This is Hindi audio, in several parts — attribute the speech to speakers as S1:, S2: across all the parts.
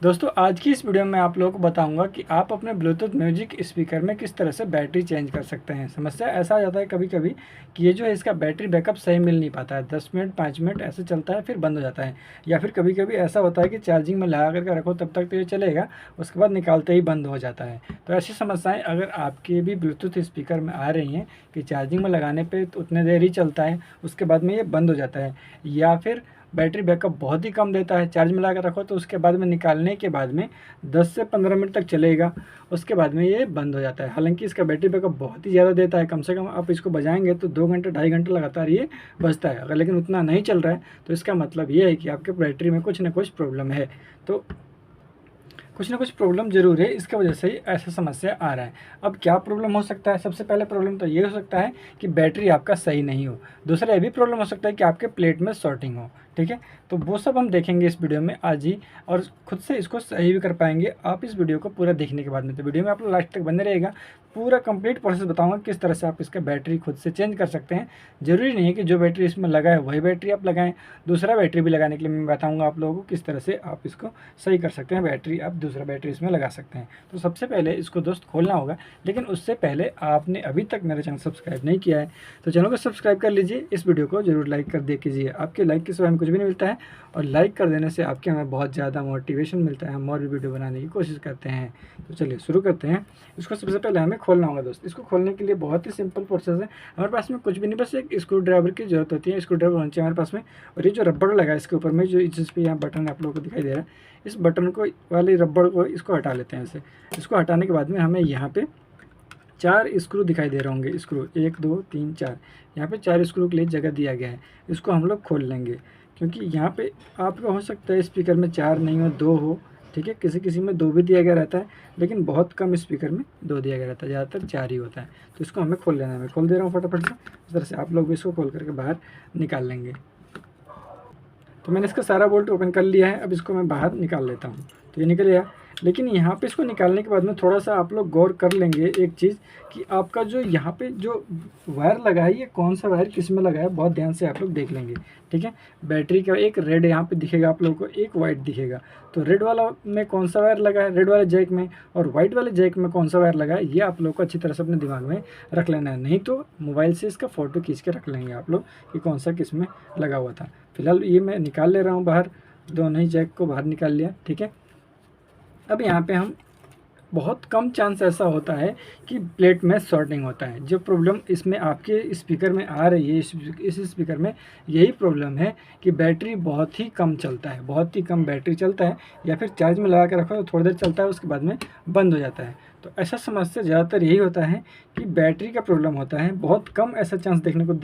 S1: दोस्तों आज की इस वीडियो में आप लोगों को बताऊंगा कि आप अपने ब्लूटूथ म्यूजिक स्पीकर में किस तरह से बैटरी चेंज कर सकते हैं। समस्या ऐसा आ जाता है कभी कभी कि ये जो है इसका बैटरी बैकअप सही मिल नहीं पाता है, 10 मिनट 5 मिनट ऐसे चलता है फिर बंद हो जाता है। या फिर कभी कभी ऐसा होता है कि चार्जिंग में लगा करके रखो तब तक तो ये चलेगा, उसके बाद निकालते ही बंद हो जाता है। तो ऐसी समस्याएँ अगर आपके भी ब्लूटूथ स्पीकर में आ रही हैं कि चार्जिंग में लगाने पर तो उतने देर ही चलता है, उसके बाद में ये बंद हो जाता है, या फिर बैटरी बैकअप बहुत ही कम देता है, चार्ज में लगा रखो तो उसके बाद में निकालने के बाद में 10 से 15 मिनट तक चलेगा, उसके बाद में ये बंद हो जाता है। हालांकि इसका बैटरी बैकअप बहुत ही ज़्यादा देता है, कम से कम आप इसको बजाएंगे तो 2 घंटे 2.5 घंटे लगातार ये बजता है। अगर लेकिन उतना नहीं चल रहा है तो इसका मतलब ये है कि आपके बैटरी में कुछ ना कुछ प्रॉब्लम है। तो कुछ ना कुछ प्रॉब्लम ज़रूर है, इसकी वजह से ही ऐसा समस्या आ रहा है। अब क्या प्रॉब्लम हो सकता है? सबसे पहले प्रॉब्लम तो ये हो सकता है कि बैटरी आपका सही नहीं हो। दूसरा ये भी प्रॉब्लम हो सकता है कि आपके प्लेट में शॉर्टिंग हो। ठीक है, तो वो सब हम देखेंगे इस वीडियो में आज ही, और खुद से इसको सही भी कर पाएंगे आप इस वीडियो को पूरा देखने के बाद में। तो वीडियो में आप लोग लास्ट तक बने रहेगा, पूरा कंप्लीट प्रोसेस बताऊंगा किस तरह से आप इसका बैटरी खुद से चेंज कर सकते हैं। ज़रूरी नहीं है कि जो बैटरी इसमें लगा है वही बैटरी आप लगाएं, दूसरा बैटरी भी लगाने के लिए मैं बताऊंगा आप लोगों को किस तरह से आप इसको सही कर सकते हैं। बैटरी आप दूसरा बैटरी इसमें लगा सकते हैं। तो सबसे पहले इसको दोस्त खोलना होगा, लेकिन उससे पहले आपने अभी तक मेरा चैनल सब्सक्राइब नहीं किया है तो चैनल को सब्सक्राइब कर लीजिए, इस वीडियो को जरूर लाइक कर दे कीजिए। आपके लाइक के सिवा हमें कुछ भी नहीं मिलता है, और लाइक कर देने से आपके हमें बहुत ज़्यादा मोटिवेशन मिलता है, हम और भी वीडियो बनाने की कोशिश करते हैं। तो चलिए शुरू करते हैं। इसको सबसे पहले हमें खोलना होगा दोस्त। इसको खोलने के लिए बहुत ही सिंपल प्रोसेस है। हमारे पास में कुछ भी नहीं, बस एक स्क्रू ड्राइवर की जरूरत होती है। स्क्रू ड्राइवर होना चाहिए हमारे पास में, और ये जो रबड़ लगा है इसके ऊपर में, जो जिस पे यहाँ बटन आप लोगों को दिखाई दे रहा है, इस बटन को वाले रबड़ को इसको हटा लेते हैं ऐसे। इसको हटाने के बाद में हमें यहाँ पे 4 स्क्रू दिखाई दे रहे होंगे। स्क्रू 1 2 3 4, यहाँ पे 4 स्क्रू के लिए जगह दिया गया है। इसको हम लोग खोल लेंगे, क्योंकि यहाँ पे आपका हो सकता है स्पीकर में 4 नहीं हो, 2 हो। ठीक है, किसी किसी में 2 भी दिया गया रहता है, लेकिन बहुत कम स्पीकर में 2 दिया गया रहता है, ज़्यादातर 4 ही होता है। तो इसको हमें खोल लेना है। मैं खोल दे रहा हूँ फटाफट से, इस तरह से आप लोग भी इसको खोल करके बाहर निकाल लेंगे। तो मैंने इसका सारा बोल्ट ओपन कर लिया है। अब इसको मैं बाहर निकाल लेता हूँ। तो ये निकल गया, लेकिन यहाँ पे इसको निकालने के बाद में थोड़ा सा आप लोग गौर कर लेंगे एक चीज़, कि आपका जो यहाँ पे जो वायर लगा है, ये कौन सा वायर किस में लगा है, बहुत ध्यान से आप लोग देख लेंगे। ठीक है, बैटरी का एक रेड यहाँ पे दिखेगा आप लोगों को, एक वाइट दिखेगा। तो रेड वाला में कौन सा वायर लगा है, रेड वाले जैक में, और वाइट वाले जैक में कौन सा वायर लगा है, ये आप लोग को अच्छी तरह से अपने दिमाग में रख लेना है। नहीं तो मोबाइल से इसका फ़ोटो खींच के रख लेंगे आप लोग कि कौन सा किस में लगा हुआ था। फिलहाल ये मैं निकाल ले रहा हूँ बाहर, दोनों ही जैक को बाहर निकाल लिया। ठीक है, अब यहाँ पे हम, बहुत कम चांस ऐसा होता है कि प्लेट में शॉर्टिंग होता है। जो प्रॉब्लम इसमें आपके स्पीकर में आ रही है, इस स्पीकर में यही प्रॉब्लम है कि बैटरी बहुत ही कम चलता है, बहुत ही कम बैटरी चलता है, या फिर चार्ज में लगा के रखो तो थोड़ी देर चलता है, उसके बाद में बंद हो जाता है। तो ऐसा समस्या ज़्यादातर यही होता है कि बैटरी का प्रॉब्लम होता है। बहुत कम ऐसा चांस देखने को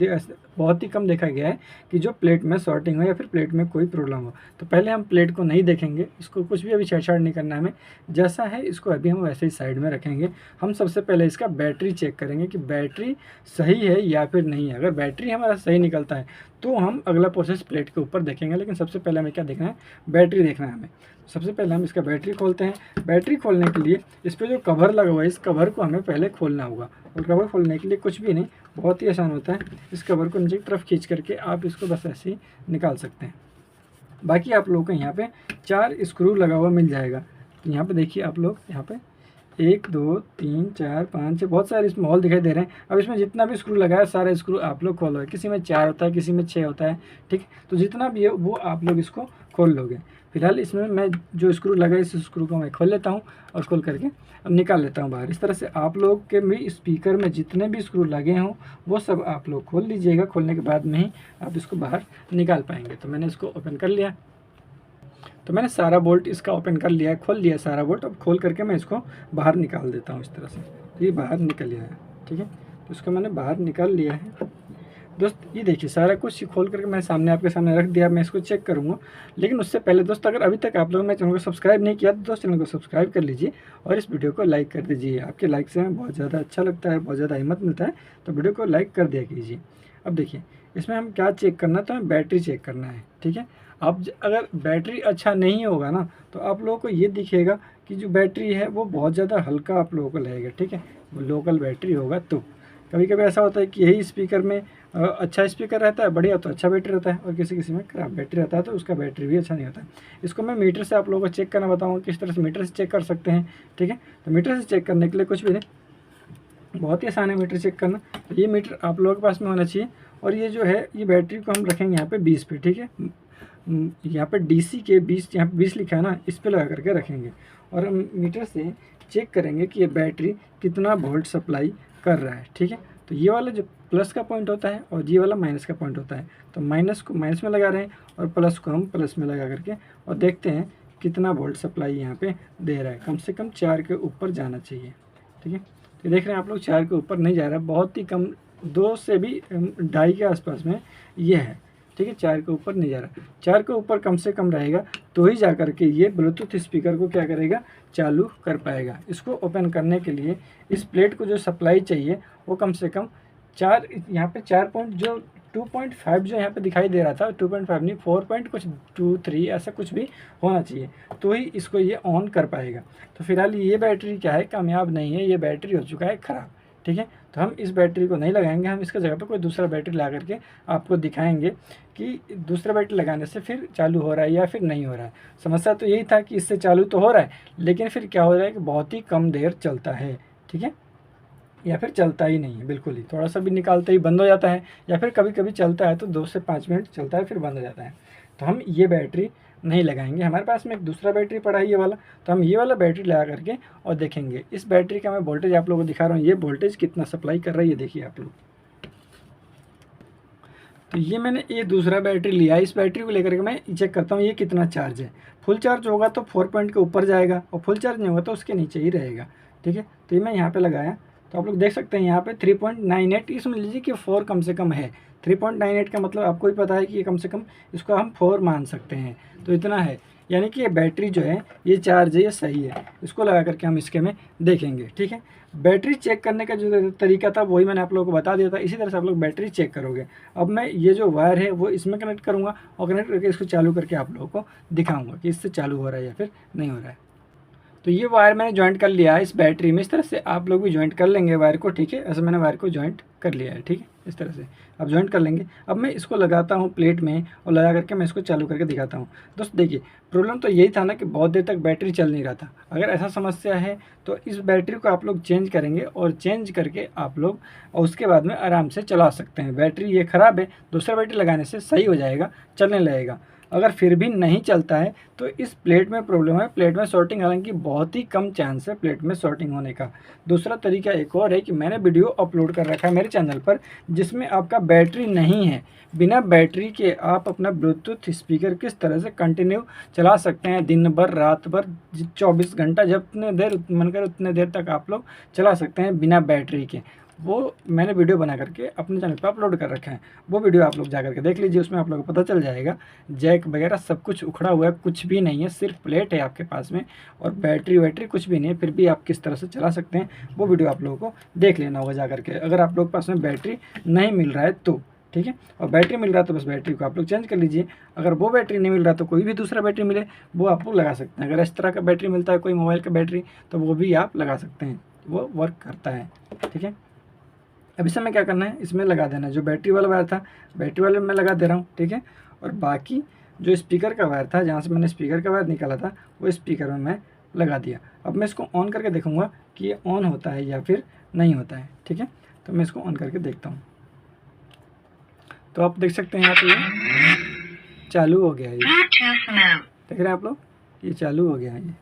S1: बहुत ही कम देखा गया है कि जो प्लेट में शॉर्टिंग हो या फिर प्लेट में कोई प्रॉब्लम हो। तो पहले हम प्लेट को नहीं देखेंगे, इसको कुछ भी अभी छेड़छाड़ नहीं करना है हमें, जैसा है इसको अभी हम वैसे ही साइड में रखेंगे। हम सबसे पहले इसका बैटरी चेक करेंगे कि बैटरी सही है या फिर नहीं है। अगर बैटरी हमारा सही निकलता है तो हम अगला प्रोसेस प्लेट के ऊपर देखेंगे, लेकिन सबसे पहले हमें क्या देखना है, बैटरी देखना है हमें। सबसे पहले हम इसका बैटरी खोलते हैं। बैटरी खोलने के लिए इस पर जो कवर लगा हुआ है, इस कवर को हमें पहले खोलना होगा। और कवर खोलने के लिए कुछ भी नहीं, बहुत ही आसान होता है। इस कवर को नीचे की तरफ खींच करके आप इसको बस ऐसे ही निकाल सकते हैं। बाकी आप लोगों को यहाँ पे 4 स्क्रू लगा हुआ मिल जाएगा। तो यहाँ पे देखिए आप लोग, यहाँ पे 1 2 3 4 5 6, बहुत सारे इसमें हॉल दिखाई दे रहे हैं। अब इसमें जितना भी स्क्रू लगा है सारे स्क्रू आप लोग खोल लोगे। किसी में 4 होता है, किसी में 6 होता है। ठीक, तो जितना भी है वो आप लोग इसको खोल लोगे। फिलहाल इसमें मैं जो स्क्रू लगा है, इस स्क्रू को मैं खोल लेता हूँ और खोल करके अब निकाल लेता हूँ बाहर। इस तरह से आप लोग के भी स्पीकर में जितने भी स्क्रू लगे हों वो सब आप लोग खोल लीजिएगा। खोलने के बाद में ही आप इसको बाहर निकाल पाएंगे। तो मैंने इसको ओपन कर लिया। तो मैंने सारा बोल्ट इसका ओपन कर लिया है, खोल लिया सारा बोल्ट। अब खोल करके मैं इसको बाहर निकाल देता हूँ इस तरह से। ये बाहर निकल गया है। ठीक है, तो इसको मैंने बाहर निकाल लिया है दोस्त। ये देखिए सारा कुछ खोल करके मैं सामने आपके सामने रख दिया। मैं इसको चेक करूँगा, लेकिन उससे पहले दोस्त, अगर अभी तक आप लोगों ने चैनल को सब्सक्राइब नहीं किया तो दोस्त चैनल को सब्सक्राइब कर लीजिए और इस वीडियो को लाइक कर दीजिए। आपके लाइक से हमें बहुत ज़्यादा अच्छा लगता है, बहुत ज़्यादा हिम्मत मिलता है। तो वीडियो को लाइक कर दिया कीजिए। अब देखिए इसमें हम क्या चेक करना है, तो हमें बैटरी चेक करना है। ठीक है, अब अगर बैटरी अच्छा नहीं होगा ना, तो आप लोगों को ये दिखेगा कि जो बैटरी है वो बहुत ज़्यादा हल्का आप लोगों को लगेगा। ठीक है, वो लोकल बैटरी होगा तो, कभी कभी ऐसा होता है कि यही स्पीकर में अच्छा स्पीकर रहता है बढ़िया तो अच्छा बैटरी रहता है, और किसी किसी में खराब बैटरी रहता है तो उसका बैटरी भी अच्छा नहीं होता है। इसको मैं मीटर से आप लोगों को चेक करना बताऊँगा किस तरह से मीटर से चेक कर सकते हैं। ठीक है, तो मीटर से चेक करने के लिए कुछ भी नहीं, बहुत ही आसान है मीटर चेक करना। तो ये मीटर आप लोगों के पास में होना चाहिए, और ये जो है ये बैटरी को हम रखेंगे यहाँ पे 20 पे। ठीक है, यहाँ पे DC के 20, यहाँ पे 20 लिखा है ना, इस पे लगा करके रखेंगे, और हम मीटर से चेक करेंगे कि ये बैटरी कितना वोल्ट सप्लाई कर रहा है। ठीक है, तो ये वाला जो प्लस का पॉइंट होता है और ये वाला माइनस का पॉइंट होता है, तो माइनस को माइनस में लगा रहे हैं और प्लस को हम प्लस में लगा करके, और देखते हैं कितना वोल्ट सप्लाई यहाँ पे दे रहा है। कम से कम 4 के ऊपर जाना चाहिए। ठीक है, तो देख रहे हैं आप लोग 4 के ऊपर नहीं जा रहा, बहुत ही कम, 2 से भी 2.5 के आसपास में ये है। ठीक है, 4 के ऊपर नहीं जा रहा, 4 के ऊपर कम से कम रहेगा तो ही जा कर के ये ब्लूटूथ स्पीकर को क्या करेगा, चालू कर पाएगा। इसको ओपन करने के लिए इस प्लेट को जो सप्लाई चाहिए वो कम से कम 4, यहाँ पे 4 पॉइंट जो 2.5 जो यहाँ पे दिखाई दे रहा था, 2.5 नहीं 4 पॉइंट कुछ 2 3 ऐसा कुछ भी होना चाहिए, तो ही इसको ये ऑन कर पाएगा। तो फिलहाल ये बैटरी क्या है, कामयाब नहीं है, ये बैटरी हो चुका है ख़राब। ठीक है, तो हम इस बैटरी को नहीं लगाएंगे, हम इसका जगह पे कोई दूसरा बैटरी लगा करके आपको दिखाएंगे कि दूसरा बैटरी लगाने से फिर चालू हो रहा है या फिर नहीं हो रहा है। समस्या तो यही था कि इससे चालू तो हो रहा है, लेकिन फिर क्या हो रहा है कि बहुत ही कम देर चलता है। ठीक है, या फिर चलता ही नहीं है बिल्कुल ही, थोड़ा सा भी निकालते ही बंद हो जाता है, या फिर कभी कभी चलता है तो 2 से 5 मिनट चलता है फिर बंद हो जाता है। तो हम ये बैटरी नहीं लगाएंगे। हमारे पास में एक दूसरा बैटरी पड़ा है ये वाला, तो हम ये वाला बैटरी लगा करके और देखेंगे। इस बैटरी का मैं वोल्टेज आप लोगों को दिखा रहा हूँ, ये वोल्टेज कितना सप्लाई कर रहा है ये देखिए आप लोग। तो ये मैंने ये दूसरा बैटरी लिया, इस बैटरी को लेकर के मैं चेक करता हूँ ये कितना चार्ज है। फुल चार्ज होगा तो 4 पॉइंट के ऊपर जाएगा, और फुल चार्ज नहीं होगा तो उसके नीचे ही रहेगा। ठीक है, तो ये मैं यहाँ पे लगाया, तो आप लोग देख सकते हैं यहाँ पे 3.98, ये समझ लीजिए कि 4 कम से कम है। 3.98 का मतलब आपको ही पता है कि ये कम से कम इसको हम 4 मान सकते हैं, तो इतना है, यानी कि ये बैटरी जो है ये चार्ज है, ये सही है। इसको लगा करके हम इसके में देखेंगे। ठीक है, बैटरी चेक करने का जो तरीका था वही मैंने आप लोगों को बता दिया था, इसी तरह से आप लोग बैटरी चेक करोगे। अब मैं ये जो वायर है वो इसमें कनेक्ट करूँगा, और कनेक्ट करके इसको चालू करके आप लोगों को दिखाऊँगा कि इससे चालू हो रहा है या फिर नहीं हो रहा है। तो ये वायर मैंने ज्वाइंट कर लिया है इस बैटरी में, इस तरह से आप लोग भी ज्वाइंट कर लेंगे वायर को। ठीक है, ऐसे मैंने वायर को ज्वाइंट कर लिया है। ठीक है, इस तरह से आप ज्वाइंट कर लेंगे। अब मैं इसको लगाता हूँ प्लेट में, और लगा करके मैं इसको चालू करके दिखाता हूँ। दोस्त देखिए, प्रॉब्लम तो यही था ना कि बहुत देर तक बैटरी चल नहीं रहा था। अगर ऐसा समस्या है तो इस बैटरी को आप लोग चेंज करेंगे, और चेंज करके आप लोग और उसके बाद में आराम से चला सकते हैं। बैटरी ये ख़राब है, दूसरा बैटरी लगाने से सही हो जाएगा, चलने लगेगा। अगर फिर भी नहीं चलता है तो इस प्लेट में प्रॉब्लम है, प्लेट में शॉर्टिंग, हालांकि बहुत ही कम चांस है प्लेट में शॉर्टिंग होने का। दूसरा तरीका एक और है कि मैंने वीडियो अपलोड कर रखा है मेरे चैनल पर, जिसमें आपका बैटरी नहीं है, बिना बैटरी के आप अपना ब्लूटूथ स्पीकर किस तरह से कंटिन्यू चला सकते हैं, दिन भर रात भर 24 घंटा, जितने देर मन करे उतने देर तक आप लोग चला सकते हैं बिना बैटरी के। वो मैंने वीडियो बना करके अपने चैनल पर अपलोड कर रखा है, वो वीडियो आप लोग जा करके देख लीजिए, उसमें आप लोगों को पता चल जाएगा। जैक वगैरह सब कुछ उखड़ा हुआ है, कुछ भी नहीं है, सिर्फ प्लेट है आपके पास में, और बैटरी वैटरी कुछ भी नहीं है, फिर भी आप किस तरह से चला सकते हैं वो वीडियो आप लोगों को देख लेना होगा जा करके, अगर आप लोग के पास में बैटरी नहीं मिल रहा है तो। ठीक है, और बैटरी मिल रहा है तो बस बैटरी को आप लोग चेंज कर लीजिए। अगर वो बैटरी नहीं मिल रहा तो कोई भी दूसरा बैटरी मिले वो आप लोग लगा सकते हैं। अगर इस तरह का बैटरी मिलता है कोई मोबाइल का बैटरी, तो वो भी आप लगा सकते हैं, वो वर्क करता है। ठीक है, अब इसे में क्या करना है, इसमें लगा देना है। जो बैटरी वाला वायर था बैटरी वाले में लगा दे रहा हूँ। ठीक है, और बाकी जो स्पीकर का वायर था, जहाँ से मैंने स्पीकर का वायर निकाला था, वो स्पीकर में मैं लगा दिया। अब मैं इसको ऑन करके देखूँगा कि ये ऑन होता है या फिर नहीं होता है। ठीक है, तो मैं इसको ऑन करके देखता हूँ, तो आप देख सकते हैं यहाँ पे ये चालू हो गया है, ये देख रहे हैं आप लोग, ये चालू हो गया है ये।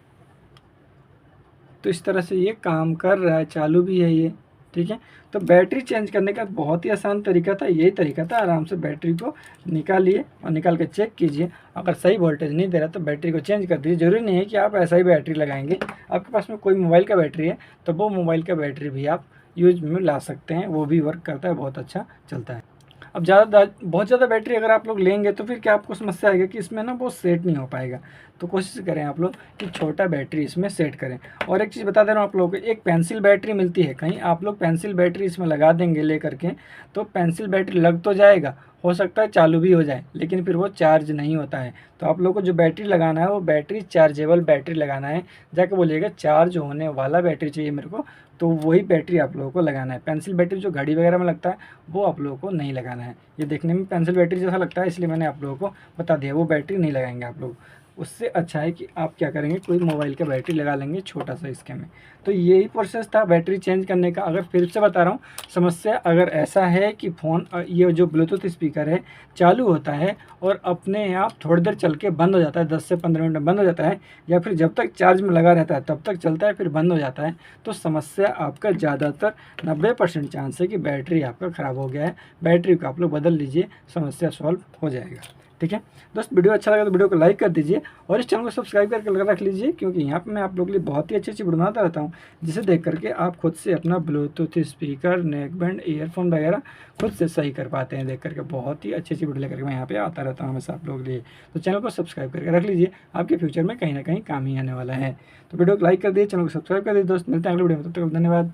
S1: तो इस तरह से ये काम कर रहा है, चालू भी है ये। ठीक है, तो बैटरी चेंज करने का बहुत ही आसान तरीका था, यही तरीका था। आराम से बैटरी को निकालिए और निकाल के चेक कीजिए, अगर सही वोल्टेज नहीं दे रहा तो बैटरी को चेंज कर दीजिए। ज़रूरी नहीं है कि आप ऐसा ही बैटरी लगाएंगे, आपके पास में कोई मोबाइल का बैटरी है तो वो मोबाइल का बैटरी भी आप यूज में ला सकते हैं, वो भी वर्क करता है, बहुत अच्छा चलता है। अब बहुत ज़्यादा बैटरी अगर आप लोग लेंगे तो फिर क्या आपको समस्या आएगी कि इसमें ना वो सेट नहीं हो पाएगा। तो कोशिश करें आप लोग कि छोटा बैटरी इसमें सेट करें। और एक चीज़ बता दे रहा हूँ आप लोगों को, एक पेंसिल बैटरी मिलती है कहीं, आप लोग पेंसिल बैटरी इसमें लगा देंगे ले करके, तो पेंसिल बैटरी लग तो जाएगा, हो सकता है चालू भी हो जाए, लेकिन फिर वो चार्ज नहीं होता है। तो आप लोग को जो बैटरी लगाना है वो बैटरी चार्जेबल बैटरी लगाना है। जाके बोलिएगा चार्ज होने वाला बैटरी चाहिए मेरे को, तो वही बैटरी आप लोगों को लगाना है। पेंसिल बैटरी जो घड़ी वगैरह में लगता है वो आप लोगों को नहीं लगाना है। ये देखने में पेंसिल बैटरी जैसा लगता है, इसलिए मैंने आप लोगों को बता दिया, वो बैटरी नहीं लगाएंगे आप लोग। उससे अच्छा है कि आप क्या करेंगे, कोई मोबाइल का बैटरी लगा लेंगे छोटा सा इसके में। तो यही प्रोसेस था बैटरी चेंज करने का। अगर फिर से बता रहा हूँ, समस्या अगर ऐसा है कि फ़ोन ये जो ब्लूटूथ स्पीकर है चालू होता है और अपने आप थोड़ी देर चल के बंद हो जाता है, 10 से 15 मिनट में बंद हो जाता है, या फिर जब तक चार्ज में लगा रहता है तब तक चलता है फिर बंद हो जाता है, तो समस्या आपका ज़्यादातर 90% चांस है कि बैटरी आपका ख़राब हो गया है। बैटरी को आप लोग बदल लीजिए, समस्या सॉल्व हो जाएगा। ठीक है दोस्त, वीडियो अच्छा लगा तो वीडियो को लाइक कर दीजिए और इस चैनल को सब्सक्राइब करके रख लीजिए, क्योंकि यहाँ पे मैं आप लोगों के लिए बहुत ही अच्छी वीडियो बनाता रहता हूँ, जिसे देख करके आप खुद से अपना Bluetooth speaker, neck band, earphone वगैरह खुद से सही कर पाते हैं। देख करके बहुत ही अच्छी वीडियो लेकर के मैं यहाँ पे आता रहता हूँ हमेशा आप लोगों के लिए। तो चैनल को सब्सक्राइब करके रख लीजिए, आपके फ्यूचर में कहीं ना कहीं काम ही आने वाला है। तो वीडियो को लाइक कर दिए, चैनल को सब्सक्राइब कर दिए दोस्त। मिलते हैं अगले वीडियो में, तब तक धन्यवाद।